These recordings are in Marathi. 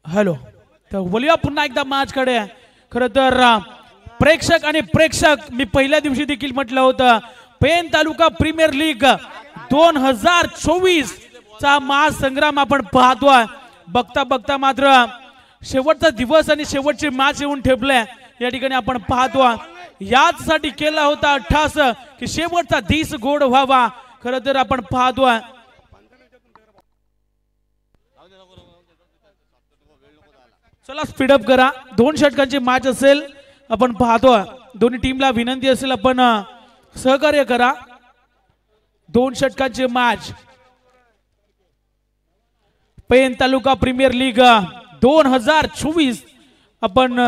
हॅलो, तर बोलूया पुन्हा एकदा मॅच कडे. खरं तर प्रेक्षक आणि प्रेक्षक मी पहिल्या दिवशी देखील म्हटलं होतं पेन तालुका प्रीमियर लीग 2024 चा महासंग्राम आपण पाहतोय. बघता बघता मात्र शेवटचा दिवस आणि शेवटची मॅच येऊन ठेपले या ठिकाणी आपण पाहतोय. याच साठी केला होता अट्टास की शेवटचा दिस गोड व्हावा. खरं तर आपण पाहतोय चला स्पीडअप करा. 2 षटकांची मॅच असेल आपण पाहतोय. दोन्ही टीमला विनंती असेल आपण सहकार्य करा. 2 षटकांची मॅच पेन तालुका प्रीमियर लीग 2024. आपण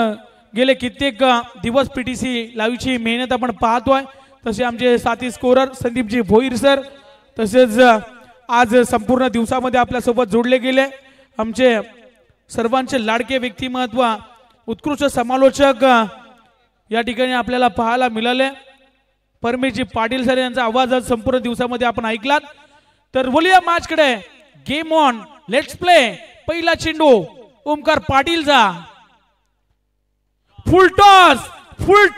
गेले कित्येक दिवस पीटीसी लाईव्हची मेहनत आपण पाहतोय. तसे आमचे साथी स्कोरर संदीपजी भोईर सर तसेच आज संपूर्ण दिवसामध्ये आपल्या सोबत जोडले गेले आमचे सर्वांचे लाडके व्यक्तिमत्व उत्कृष्ट समालोचक या ठिकाणी आपल्याला पाहायला मिळाले. परमेशजी पाटील सर यांचा आवाज आज संपूर्ण दिवसामध्ये आपण ऐकलात. तर बोलूया मॅच कडे. Game on, let's play. पहिला चेंडू ओमकार पाटीलचा. फुल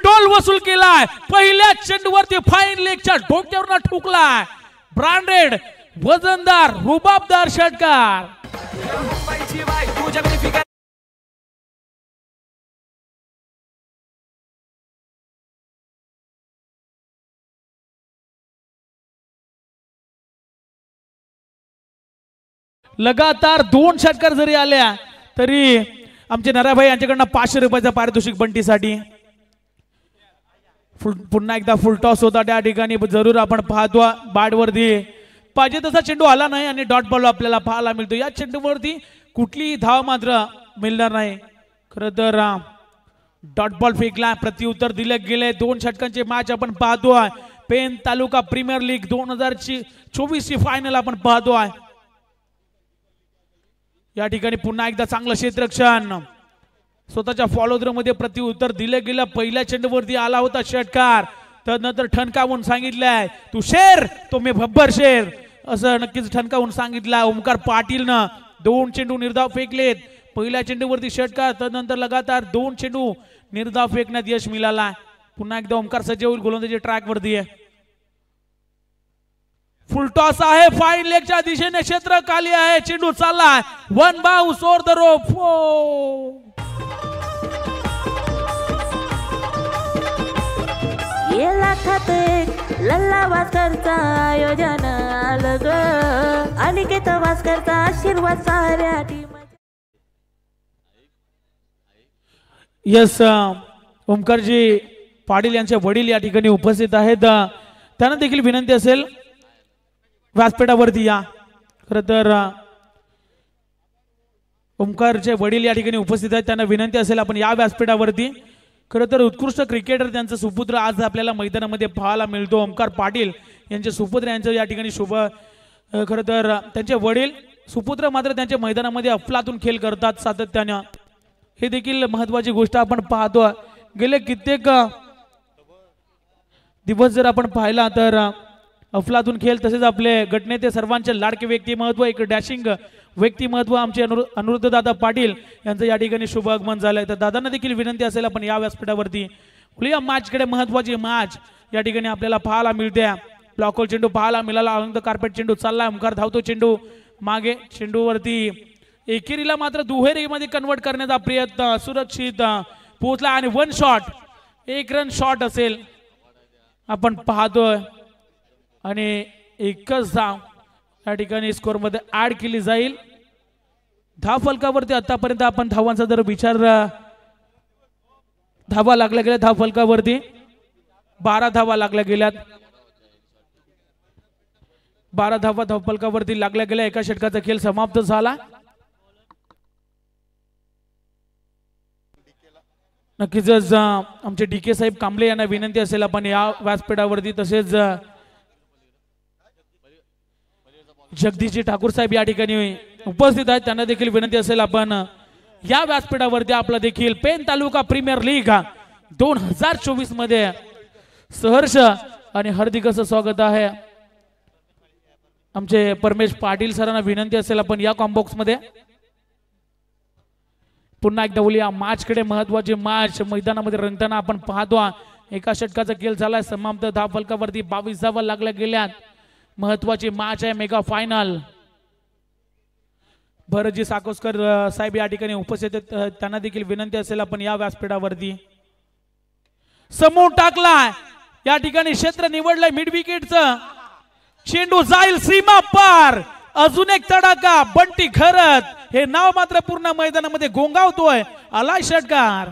टॉल वसूल केलाय. पहिल्या चेंडूवरती फाईन लेगच्या डोक्यावर ठोकलाय. ब्रँडेड वजनदार रुबाबदार षटकार. लगातार 2 षटकार जरी आल्या तरी आमचे नराभाई यांच्याकडनं 500 रुपयाचा पारितोषिक बंटीसाठी. पुन्हा एकदा फुल टॉस होता त्या ठिकाणी. जरूर आपण पाहतो बॅटवरती पाहिजे तसा चेंडू आला नाही आणि डॉट बॉल आपल्याला पाहायला मिळतो. या चेंडूवरती कुठलीही धाव मात्र मिळणार नाही. खरं तर डॉट बॉल फेकला, प्रत्युत्तर दिले गेले. 2 षटकांची मॅच आपण पाहतोय. पेन तालुका प्रीमियर लीग 2024 ची फायनल आपण पाहतोय. या ठिकाणी पुन्हा एकदा चांगलं क्षेत्ररक्षण. स्वतःच्या फॉलोथ्रो मध्ये प्रत्युत्तर दिले गेलं. पहिल्या चेंडूवरती आला होता षटकार. त्यानंतर ठणकावून सांगितलंय तू शेर तो मी भब्बर शेर असं नक्कीच ठणकावून सांगितलं ओमकार पाटीलनं. 2 चेंडू निर्धाव फेकलेत. पहिल्या चेंडूवरती षटकार, त्यानंतर लगातार 2 चेंडू निर्धाव फेकण्यात यश मिळाला. पुन्हा एकदा ओमकार सज्ज होईल गोलंदाजी ट्रॅक वरती आहे. फुल टॉस आहे. फाईन लेगच्या दिशेने क्षेत्र खाली आहे. चेंडू चाललाय. 1 बाउंस ओव्हर द रोप. लल्ला भास्करचा आयोजन आलं ग. अनिकेत भास्करचा आशीर्वाद साऱ्या टीम. यस, ओमकारजी पाटील यांचे वडील या ठिकाणी उपस्थित आहेत. त्यांना देखील विनंती असेल व्यासपीठावरती या. खरं तर ओमकारचे वडील या ठिकाणी उपस्थित आहेत. त्यांना विनंती असेल आपण या व्यासपीठावरती. खरं तर उत्कृष्ट क्रिकेटर त्यांचा सुपुत्र आज आपल्याला मैदानामध्ये पाहायला मिळतो. ओमकार पाटील यांचे सुपुत्र यांचं या ठिकाणी शुभ. खरं तर त्यांचे वडील सुपुत्र मात्र त्यांच्या मैदानामध्ये अफलातून खेळ करतात सातत्याने. हे देखील महत्वाची गोष्ट आपण पाहतो. गेले कित्येक दिवस जर आपण पाहिला तर अफलातून खेळ तसेच आपले गटनेते सर्वांचे लाडके व्यक्तिमत्व एक डॅशिंग व्यक्तिमत्व आमचे अनुरुद्ध दादा पाटील यांचं या ठिकाणी शुभ आगमन झालंय. तर दादांना देखील विनंती असेल आपण या व्यासपीठावरती बोलूया मॅच कडे. महत्वाची मॅच या ठिकाणी आपल्याला पाहायला मिळते. ब्लॉकहोल चेंडू पाहायला मिळाला. अलंग कार्पेट चेंडू चाललाय. ओमकार धावतो चेंडू मागे. चेंडूवरती एकेरीला मात्र दुहेरीमध्ये कन्वर्ट करण्याचा प्रयत्न सुरक्षित पोहोचला आणि 1 शॉट 1 रन शॉट असेल आपण पाहतोय. आणि एकच धाव या ठिकाणी स्कोर मध्ये ऍड केली जाईल. धाव फलकावरती आतापर्यंत आपण धावांचा जर विचार धावा लागल्या गेल्या धाव फलकावरती 12 धावा लागल्या गेल्यात. 12 धावा धाव फलकावरती लागल्या गेल्या. एका षटकाचा खेळ समाप्त झाला. नक्कीच आमचे डीके साहेब कांबळे यांना विनंती असेल आपण या व्यासपीठावरती तसेच जगदीशजी ठाकूर साहेब या ठिकाणी उपस्थित आहेत. त्यांना देखील विनंती असेल आपण या व्यासपीठावरती आपला देखील पेन तालुका प्रीमियर लीग 2024 मध्ये सहर्ष आणि हार्दिक असं स्वागत आहे आमचे परमेश पाटील सरांना विनंती असेल आपण या कॉम्बॉक्स मध्ये पुन्हा एकदा बोलूया मॅच कडे महत्वाची मॅच मैदानामध्ये रंगताना आपण पाहतो एका षटकाचा खेळ झालाय समाप्त धाव फलकावरती 22 धावा लागल्या गेल्यात महत्वाची मॅच आहे मेगा फायनल भरतजी साकोस्कर साहेब या ठिकाणी उपस्थित आहेत त्यांना देखील विनंती असेल आपण या व्यासपीठावरती समोर टाकलाय या ठिकाणी क्षेत्र निवडलंय मिड विकेटचं चेंडू जाईल सीमा पार अजून एक तडाखा बंटी खरत हे नाव मात्र पूर्ण मैदानामध्ये गोंगावतोय आलाय षटकार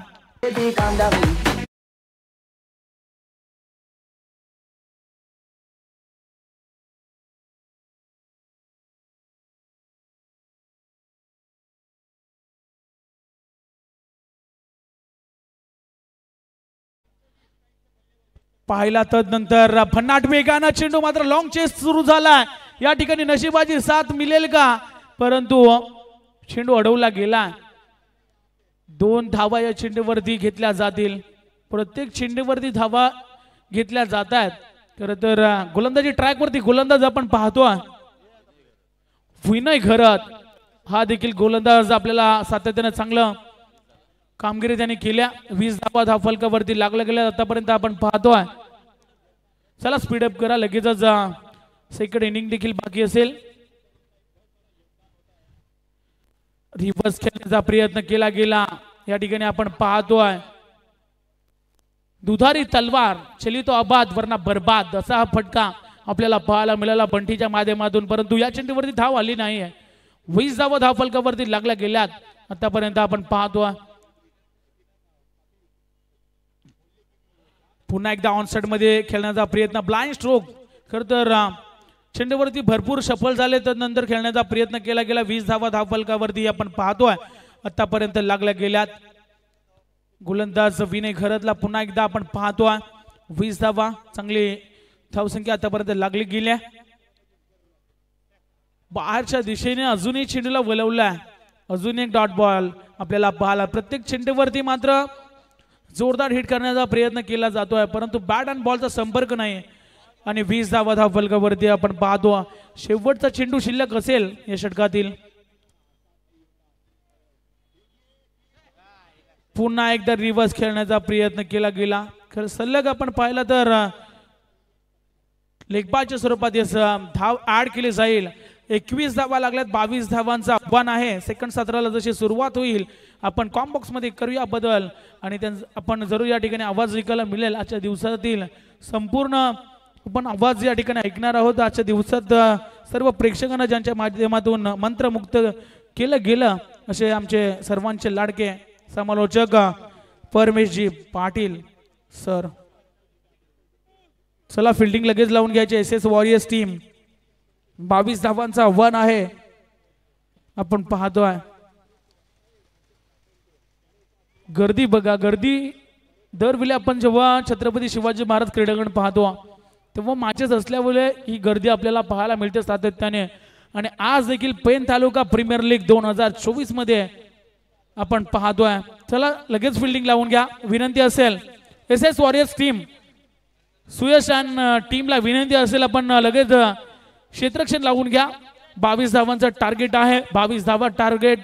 पाहिला तदनंतर भन्नाट वेगानं चेंडू मात्र लॉंग चेस सुरू झाला या ठिकाणी नशिबाची साथ मिळेल का परंतु चेंडू अडवला गेला 2 धावा या चेंडूवरती घेतल्या जातील प्रत्येक चेंडूवरती धावा घेतल्या जात आहेत खरं तर गोलंदाजी ट्रॅक वरती गोलंदाज आपण पाहतो विनय खरत हा देखील गोलंदाज आपल्याला सातत्याने चांगलं कामगिरी त्यांनी केल्या 20 धावा धाव फलकावरती लागल्या गेल्या आतापर्यंत आपण पाहतोय चला स्पीड अप करा लगेचच सेकंड इनिंग देखील बाकी असेल रिव्हर्स खेळण्याचा प्रयत्न केला गेला या ठिकाणी आपण पाहतोय दुधारी तलवार चली तो आबाद वरना बर्बाद असा हा फटका आपल्याला पाहायला मिळाला बंटीच्या माध्यमातून परंतु या चेंडूवरती धाव आली नाही 20 धावा धाव फलकावरती लागल्या गेल्यात आतापर्यंत आपण पाहतोय पुन्हा एकदा ऑनसेट मध्ये खेळण्याचा प्रयत्न ब्लाइंड स्ट्रोक खर तर चेंडूवरती भरपूर सफल झाले तदनंतर खेळण्याचा प्रयत्न केला गेला 20 धावा धाव फलकावरती आपण पाहतोय आतापर्यंत लागल्या गेल्यात गोलंदाज विनय खरतला पुन्हा एकदा आपण पाहतोय 20 धावा चांगली धावसंख्या आतापर्यंत लागली गेल्या बाहेरच्या दिशेने अजूनही चेंडूला वळवलाय अजून एक डॉट बॉल आपल्याला पाहायला प्रत्येक चेंडूवरती मात्र जोरदार हिट करण्याचा प्रयत्न केला जातोय परंतु बॅट आणि बॉलचा संपर्क नाही आणि 20 धावा धाव फलकावरती आपण पाहतो शेवटचा चेंडू शिल्लक असेल या षटकातील पुन्हा एकदा रिव्हर्स खेळण्याचा प्रयत्न केला गेला खरं सलग आपण पाहिलं तर लेगबाच्या स्वरूपात धाव ऍड केली जाईल 21 धावा लागल्यात 22 धावांचं आव्हान आहे सेकंड सत्राला जशी सुरुवात होईल आपण कॉम्बॉक्स मध्ये करूया बदल आणि आपण जरूर या ठिकाणी आवाज ऐकायला मिळेल आजच्या दिवसातील संपूर्ण आपण आवाज या ठिकाणी ऐकणार आहोत आजच्या दिवसात सर्व प्रेक्षकांना ज्यांच्या माध्यमातून मंत्रमुक्त केलं गेलं असे आमचे सर्वांचे लाडके समालोचक परमेशजी पाटील सर चला फिल्डिंग लगेच लावून घ्यायचे एसएस वॉरियर्स टीम 22 धावांचं आव्हान आहे आपण पाहतोय गर्दी बघा गर्दी दरवेळी आपण जेव्हा छत्रपती शिवाजी महाराज क्रीडांगण पाहतो तेव्हा मॅचेस असल्यामुळे ही गर्दी आपल्याला पाहायला मिळते सातत्याने आणि आज देखील पेन तालुका प्रीमियर लीग 2024 मध्ये आपण पाहतोय चला लगेच फिल्डिंग लावून घ्या विनंती असेल एसएस वॉरियर्स टीम सुयश आणि टीमला विनंती असेल आपण लगेच क्षेत्ररक्षण लावून घ्या 22 धावांचं टार्गेट आहे 22 धावा टार्गेट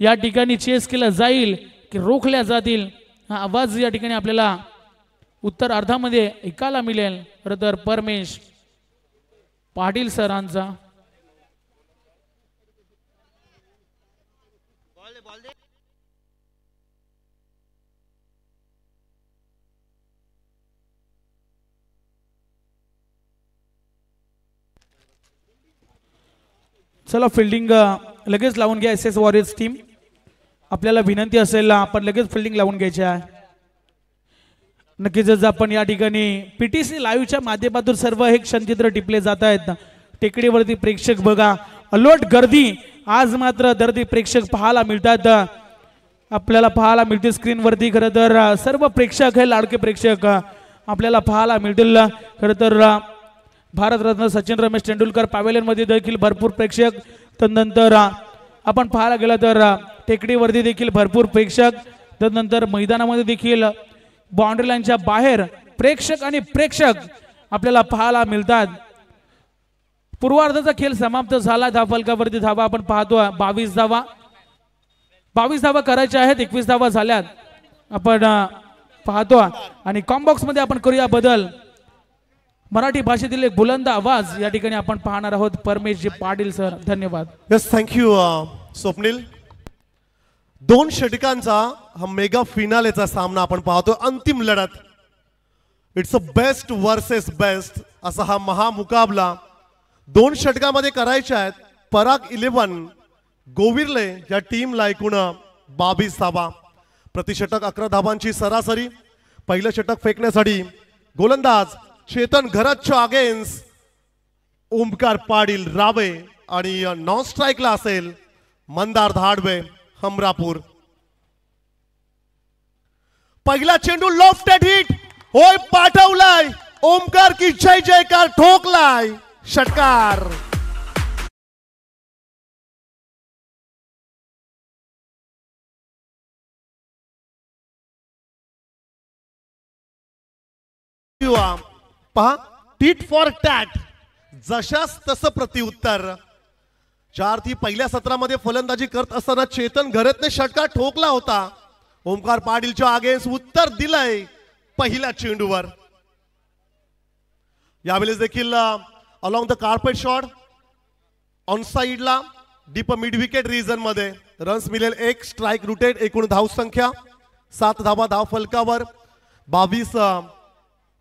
या ठिकाणी चेस केलं जाईल की रोखल्या जातील हा आवाज या ठिकाणी आपल्याला उत्तर अर्धामध्ये ऐकायला मिळेल खरं तर परमेश पाटील सरांचा चला फिल्डिंग लगेच लावून घ्या एसएस वॉरियर्स टीम आपल्याला विनंती असेल आपण लगेच फिल्डिंग लावून घ्यायची आहे नक्कीच आपण या ठिकाणी पीटीसी लाईव्हच्या माध्यमातून सर्व हे क्षणचित्र टिपले जात आहेत टेकडीवरती प्रेक्षक बघा अलर्ट गर्दी आज मात्र दर्दी प्रेक्षक पाहायला मिळतात आपल्याला पाहायला मिळते स्क्रीनवरती खरं तर सर्व प्रेक्षक हे लाडके प्रेक्षक आपल्याला पाहायला मिळतील खरं तर भारतरत्न सचिन रमेश तेंडुलकर पॅव्हेलियन मध्ये देखील भरपूर प्रेक्षक तदनंतर आपण पाहायला गेलं तर टेकडीवरती देखील भरपूर प्रेक्षक तदनंतर मैदानामध्ये देखील बाउंड्री लाईनच्या बाहेर प्रेक्षक आणि प्रेक्षक आपल्याला पाहायला मिळतात। पूर्वार्धाचा खेळ समाप्त झाला। धावफलकावरती धावा आपण पाहतो 22 धावा, 22 धावा करायच्या आहेत, 21 धावा झाल्यात आपण पाहतो। आणि कॉम्बॉक्स मध्ये आपण करूया बदल। मराठी भाषेतील एक बुलंद आवाज या ठिकाणी आपण पाहणार आहोत परमेशजी पाटील सर, धन्यवाद। Yes, thank you Swapnil. 2 षटकांचा हा मेगा फिनालेचा सामना आपण पाहतो, अंतिम लढत। It's a best versus best असा हा महामुकाबला 2 षटकामध्ये करायचे आहेत। पराग 11 गोविर्ले या टीमला एकूण 22 धावा, प्रतिषटक 11 धावांची सरासरी। पहिलं षटक फेकण्यासाठी गोलंदाज चेतन घरतच्या अगेन्स्ट ओमकार पाटील रावे आणि नॉन स्ट्राइकला असेल मंदार धाडवे हमरापूर। पहिला चेंडू लॉफ्टेड हिट, होय पाठवलाय, ओमकार की जय जयकार ठोकलाय, षटकार। पहा, टीट फॉर टॅट, जशास तसं प्रत्युत्तर। ज्या अर्थी पहिल्या सत्रामध्ये फलंदाजी करत असताना चेतन घरतने षटकार ठोकला होता, ओमकार पाटीलच्या अगेन्स्ट उत्तर दिलंय पहिल्या चेंडूवर। यावेळेस देखील along the carpet shot on साइडला डीप मिड विकेट रिजन मध्ये रन्स मिळेल 1, स्ट्राइक रुटेड, एकूण धावसंख्या 7 धावा धाव फलकावर, 22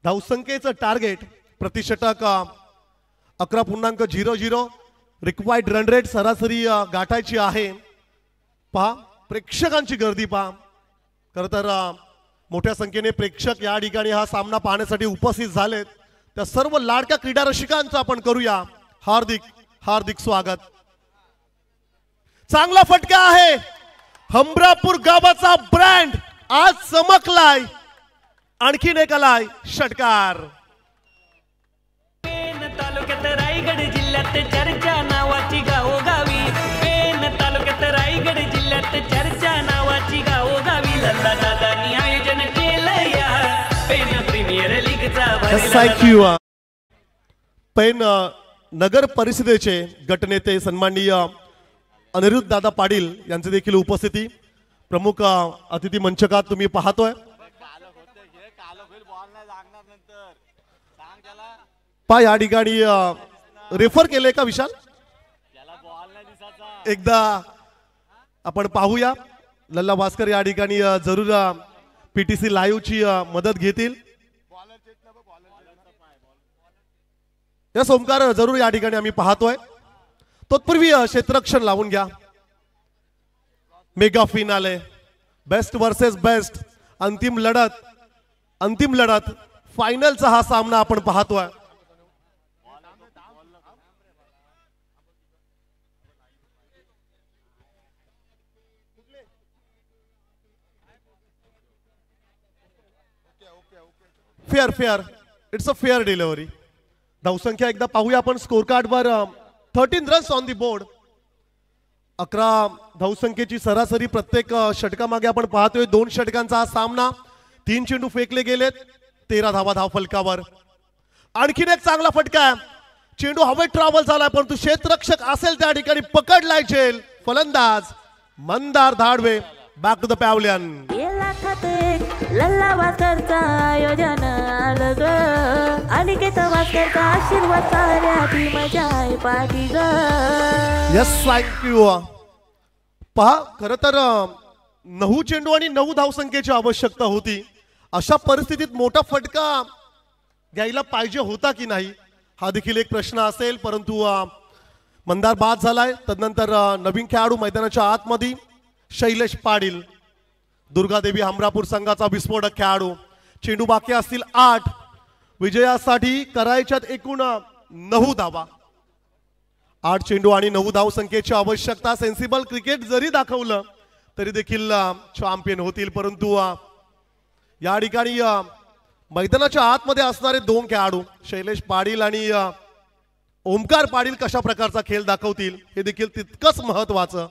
धावसंख्येचं टार्गेट, प्रतिषटक 11.00, रिक्वायर्ड रन रेट सरासरी गाठायची आहे। पहा प्रेक्षकांची गर्दी पहा, खरं तर मोठ्या संख्येने प्रेक्षक या ठिकाणी हा सामना पाहण्यासाठी उपस्थित झालेत। त्या सर्व लाडक्या क्रीडा रसिकांचं आपण करूया हार्दिक हार्दिक स्वागत। चांगला फटका आहे, हमरापूर गावाचा ब्रँड आज चमकलाय, आणखीन एक आलाय षटकार। तालुक्यात रायगड जिल्ह्यात चर्चा नावाची गावोगावी, पेन तालुक्यात रायगड जिल्ह्यात चर्चा नावाची गावोगावी, लल्ला दादांनी आयोजन केलं या पेन प्रीमियर लीगचा। पेन नगर परिषदेचे गटनेते सन्माननीय अनिरुद्ध दादा पाटील यांचे देखील उपस्थिती प्रमुख अतिथी मंचकात तुम्ही पाहतोय। या ठिकाणी रेफर केले का विशाल, एकदा आपण पाहूया। लल्ला भास्कर या ठिकाणी जरूर पीटीसी लाईव्ह ची मदत घेतील। या ओमकार जरूर या ठिकाणी आम्ही पाहतोय। तत्पूर्वी क्षेत्ररक्षण लावून घ्या। Mega finale, best versus best, अंतिम लढत फायनलचा हा सामना आपण पाहतोय। Fair it's a fair delivery. धावसंख्या एकदा पाहूया आपण स्कोर कार्ड वर। 13 रन्स ऑन दी बोर्ड, 11 धावसंख्येची सरासरी प्रत्येक षटकामागे आपण पाहतोय। 2 षटकांचा हा सामना, 3 चेंडू फेकले गेलेत, 13 धावा धाव फलकावर। आणखीन एक चांगला फटका आहे, चेंडू हवेत ट्रॅव्हल झालाय परंतु क्षेत्ररक्षक असेल त्या ठिकाणी पकडलाय झेल, फलंदाज Mandar Dhadve back to the pavilion. Lalla भास्करचा आयोजन आलं ग, अनिकेत भास्करचा आशीर्वाद साऱ्या टीमच्या आहे पाठी ग। Yes, thank you. पहा खरं तर 9 चेंडू आणि 9 धावसंख्येची आवश्यकता होती। अशा परिस्थितीत मोठा फटका घ्यायला पाहिजे होता की नाही हा देखील एक प्रश्न असेल, परंतु मंदार बाद झालाय। तदनंतर नवीन खेळाडू मैदानाच्या आतमध्ये शैलेश पाटील, दुर्गादेवी हमरापूर संघाचा विस्फोटक खेळाडू। चेंडू बाकी असतील 8, विजयासाठी करायच्यात एकूण 9 धावा। 8 चेंडू आणि 9 धाव संख्येची आवश्यकता। सेन्सिबल क्रिकेट जरी दाखवलं तरी देखील चॅम्पियन होतील, परंतु या ठिकाणी मैदानाच्या आतमध्ये असणारे 2 खेळाडू शैलेश पाटील आणि ओमकार पाटील कशा प्रकारचा खेळ दाखवतील हे देखील तितकंच महत्त्वाचं।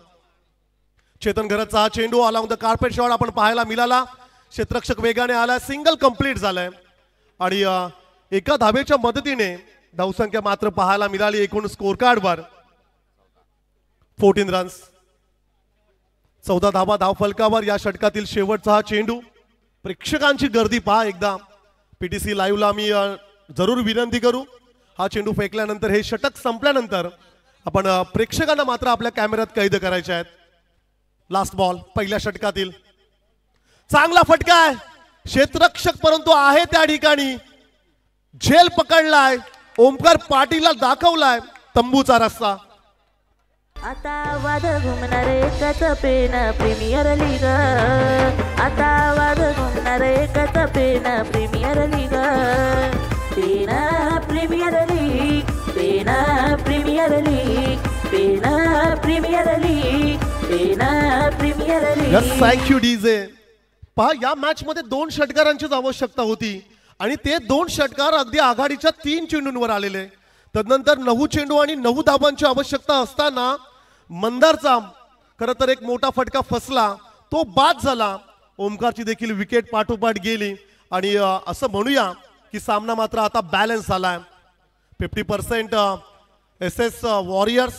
चेतन घरतचा चेंडू अलॉंग द कार्पेट शॉट आपण पाहायला मिळाला। क्षेत्ररक्षक वेगाने आला, सिंगल कंप्लीट झालाय आणि एका धावेच्या मदतीने धावसंख्या मात्र पाहायला मिळाली एकूण स्कोर कार्डवर 14 रन्स, 14 धावा धावफलकावर. या षटकातील शेवटचा हा चेंडू. प्रेक्षकांची गर्दी पहा एकदा. पीटीसी लाईव्हला आम्ही जरूर विनंती करू, हा चेंडू फेकल्यानंतर हे षटक संपल्यानंतर आपण प्रेक्षकांना मात्र आपल्या कॅमेऱ्यात कैद करायचे आहेत. लास्ट बॉल पहिल्या षटकातील. चांगला फटका आहे, क्षेत्ररक्षक परंतु आहे त्या ठिकाणी. झेल पकडलाय, ओमकार पाटीलला दाखवलाय तंबूचा रस्ता. आता वाद घुमणार एकच पेन प्रीमियर लीग. आता वाद घुमणार एकच Pen premier league. Pen premier league, Pen premier league, Pen premier league, Pen premier yes, league. Thank you DJ. पहा या मॅच मध्ये 2 षटकारांचीच आवश्यकता होती आणि ते 2 षटकार अगदी आघाडीच्या 3 चेंडूंवर आलेले. तदनंतर 9 चेंडू आणि 9 धावांची आवश्यकता असताना मंदारचा खरं तर एक मोठा फटका फसला, तो बाद झाला. ओमकारची देखील विकेट पाठोपाठ गेली आणि असं म्हणूया की सामना मात्र आता बॅलन्स झालाय. 50% SS वॉरियर्स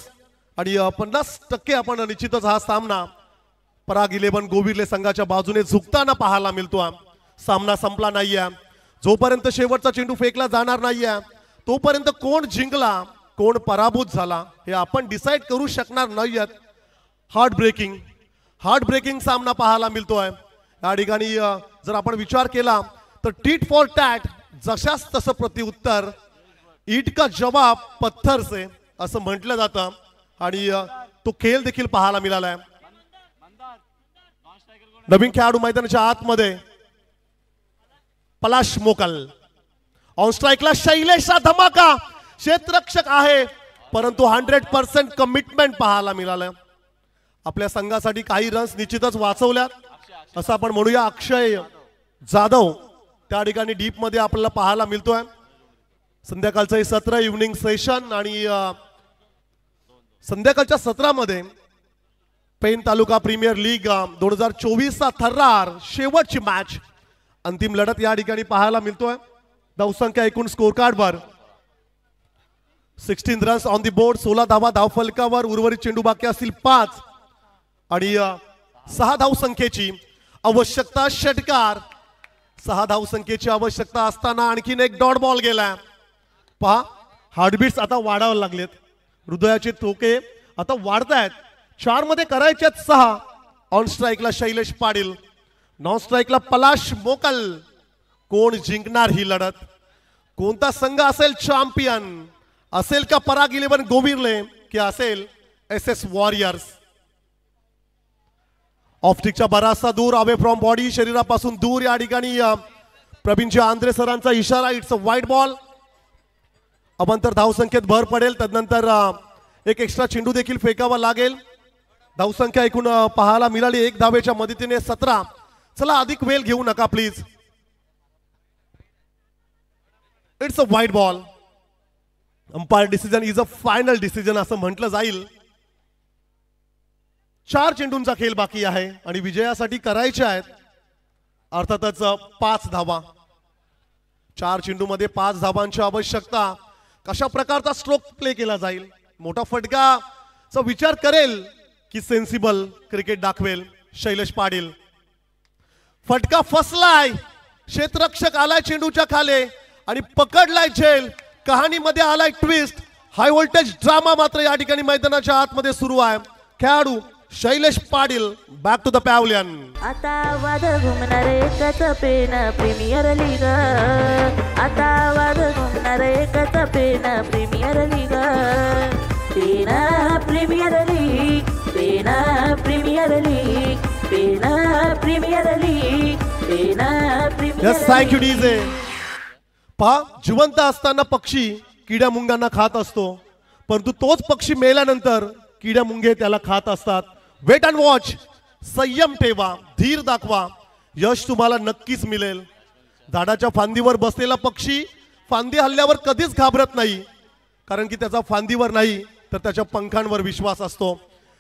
आणि 50% आपण निश्चितच हा सामना पराग 11 गोविर्ले संघाच्या बाजूने झुकताना पाहायला मिळतो. सामना संपला नाहीये. जोपर्यंत शेवटचा चेंडू फेकला जाणार नाहीये तोपर्यंत कोण जिंकला कोण पराभूत झाला हे आपण डिसाईड करू शकणार नाहीयेत. हार्ट ब्रेकिंग सामना पाहायला मिळतोय या ठिकाणी. जर आपण विचार केला तर टीट फॉर टॅट, जशास तसं प्रत्युत्तर, ईट का जवाब पत्थर से असं म्हटलं जातं आणि तो खेळ देखील पाहायला मिळालाय. नवीन खेळाडू मैदानाच्या आतमध्ये पलाश मोकल. ऑन स्ट्राईकला शैलेशचा धमाका. क्षेत्ररक्षक आहे परंतु 100% कमिटमेंट पाहायला मिळालं. आपल्या संघासाठी काही रन्स निश्चितच वाचवल्यात असं आपण म्हणूया. अक्षय जाधव त्या ठिकाणी डीप मध्ये आपल्याला पाहायला मिळतोय. संध्याकाळचं हे सत्र इव्हनिंग सेशन आणि संध्याकाळच्या सत्रामध्ये पेन तालुका प्रीमियर लीग 2024चा थर्रार शेवटची मॅच, अंतिम लढत या ठिकाणी पाहायला मिळतोय. धावसंख्या एकूण स्कोर कार्डवर 16 रन्स ऑन दी बोर्ड, 16 धावा धावफलकावर. उर्वरित चेंडू बाकी असतील 5 आणि 6 धावसंख्येची आवश्यकता. षटकार 6 धावसंख्येची आवश्यकता असताना आणखीन एक डॉट बॉल गेला. पहा हार्टबीट्स आता वाढायला लागलेत, हृदयाचे ठोके आता वाढतायत. 4 मध्ये करायचे 6. ऑन स्ट्राईकला शैलेश पाटील, नॉन स्ट्राईकला पलाश मोकल. कोण जिंकणार ही लढत? कोणता संघ असेल चॅम्पियन? असेल का पराग 11 गोविर्ले की असेल SS वॉरियर्स? ऑप्टिकच्या बराचसा दूर, अवे फ्रॉम बॉडी, शरीरापासून दूर या ठिकाणी प्रवीणजी आंद्रे सरांचा इशारा. इट्स अ वाईट बॉल. अवंतर धावसंख्येत भर पडेल. तदनंतर एक एक्स्ट्रा चेंडू देखील फेकावा लागेल. धावसंख्या एकूण पाहायला मिळाली 1 धावेच्या मदतीने 17. चला अधिक वेळ घेऊ नका प्लीज. इट्स अ वाईट ball. Umpire decision is a final decision असं म्हटलं जाईल. 4 चेंडूंचा खेळ बाकी आहे आणि विजयासाठी करायचे आहेत अर्थातच 5 धावा. 4 चेंडूमध्ये 5 धावांची आवश्यकता. कशा प्रकारचा स्ट्रोक प्ले केला जाईल? मोठा फटकाचा विचार करेल की सेन्सिबल क्रिकेट दाखवेल शैलेश पाटील? फटका फसलाय, क्षेत्ररक्षक आलाय चेंडूच्या खाली आणि पकडलाय झेल. कहाणीमध्ये आलाय ट्विस्ट. हाय व्होल्टेज ड्रामा मात्र या ठिकाणी मैदानाच्या आतमध्ये सुरू आहे. खेळाडू Shailesh Patil back to the pavilion. आता वाद घुमणार एकच पेन प्रीमियर लीग. आता वाद घुमणार एकच Pen premier league. Pen premier league, Pen premier league, Pen premier league, Pen premier. Yes, thank you DJ. पहा जिवंत असताना पक्षी किड्या मुंग्यांना खात असतो परंतु तोच पक्षी मेल्यानंतर किड्या मुंगे त्याला खात असतात. Wait and watch. संयम ठेवा, धीर दाखवा, यश तुम्हाला नक्कीच मिळेल. झाडाच्या फांदीवर बसलेला पक्षी फांदी हल्ल्यावर कधीच घाबरत नाही कारण की त्याचा फांदीवर नाही तर त्याच्या पंखांवर विश्वास असतो.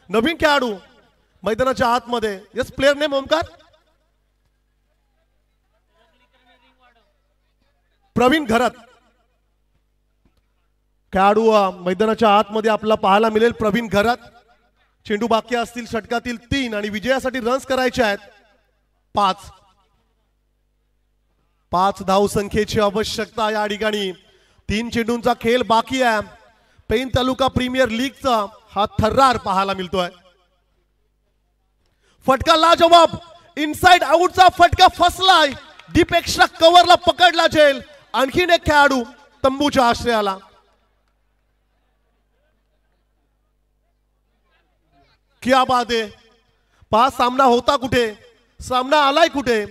नवीन खेळाडू मैदानाच्या आतमध्ये. Yes, player name Omkar. Pravin Gharat. खेळाडू मैदानाच्या आतमध्ये आपल्याला पाहायला मिळेल. प्रवीण घरात. चेंडू बाकी असतील षटकातील 3 आणि विजयासाठी रन्स करायचे आहेत 5 धाव संख्येची आवश्यकता या ठिकाणी. 3 चेंडूंचा खेळ बाकी आहे. पेन तालुका प्रीमियर लीगचा हा थर्रार पाहायला मिळतोय. फटका लाजवाब. इनसाइड आउटचा फटका फसलाय. डीप एक्स्ट्रा कव्हरला पकडला जाईल. आणखीन एक खेळाडू तंबूच्या आश्रयाला. क्या बात आहे. पहा सामना होता कुठे, सामना आलाय कुठे.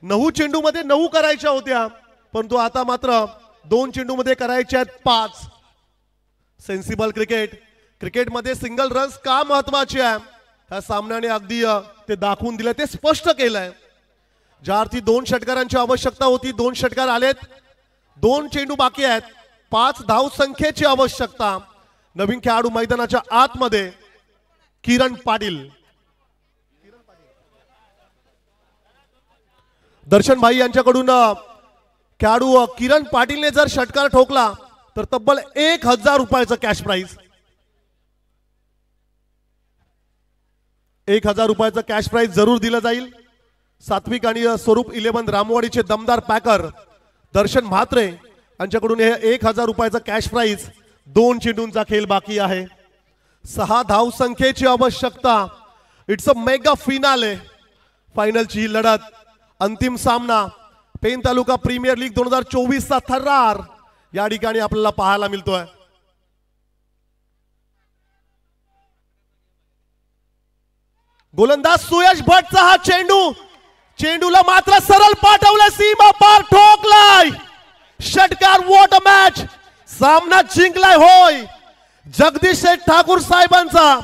9 चेंडू मध्ये 9 करायच्या होत्या, परंतु आता मात्र 2 चेंडू मध्ये करायच्या आहेत 5. Sensible cricket. क्रिकेटमध्ये सिंगल रन्स का महत्वाचे आहे ह्या सामन्याने अगदी ते दाखवून दिलं, ते स्पष्ट केलंय. ज्या अर्थी 2 षटकारांची आवश्यकता होती 2 षटकार आलेत. 2 चेंडू बाकी आहेत. 5 धाव संख्येची आवश्यकता. नवीन खेळाडू मैदानाच्या आतमध्ये किरण पाटील. दर्शन भाई यांच्याकडून खेळाडू किरण पाटीलने जर षटकार ठोकला तर तब्बल 1000 रुपयाचं कॅश प्राइज. 1000 रुपयाचं कॅश प्राइज जरूर दिलं जाईल. सात्विक आणि स्वरूप 11 रामवाडीचे दमदार पॅकर दर्शन म्हात्रे यांच्याकडून हे 1000 रुपयाचं कॅश प्राइज. 2 चेंडूंचा खेळ बाकी आहे. 6 धाव संख्येची आवश्यकता. It's a mega finale. फायनलची ही लढत, अंतिम सामना. पेन तालुका प्रीमियर लीग 2024 चा थर्रार या ठिकाणी आपल्याला पाहायला मिळतोय. गोलंदाज सुयश भटचा हा चेंडू. चेंडूला मात्र सरळ पाठवलं, सीमा पार ठोकलाय. षटकार. What a match. सामना जिंकलाय होय. जगदीश शेठ ठाकूर साहेबांचा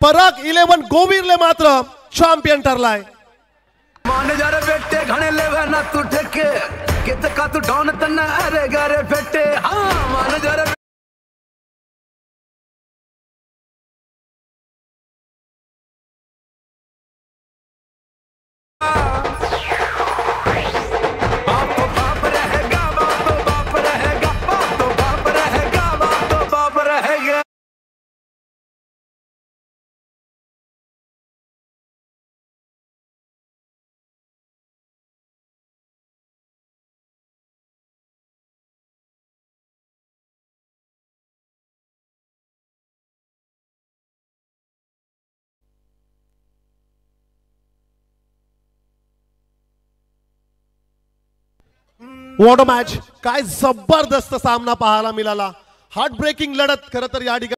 पराग 11 गोविरले मात्र चॅम्पियन ठरलाय. मान जा रे बेटे घणे लेवे ना तू ठेके कित का तू डॉन तन्ना अरे गरे बेटे. हाँ मान जा रे वॉट अ मॅच. काय जबरदस्त सामना पाहायला मिळाला. हार्ट ब्रेकिंग लढत खरं तर या ठिकाणी.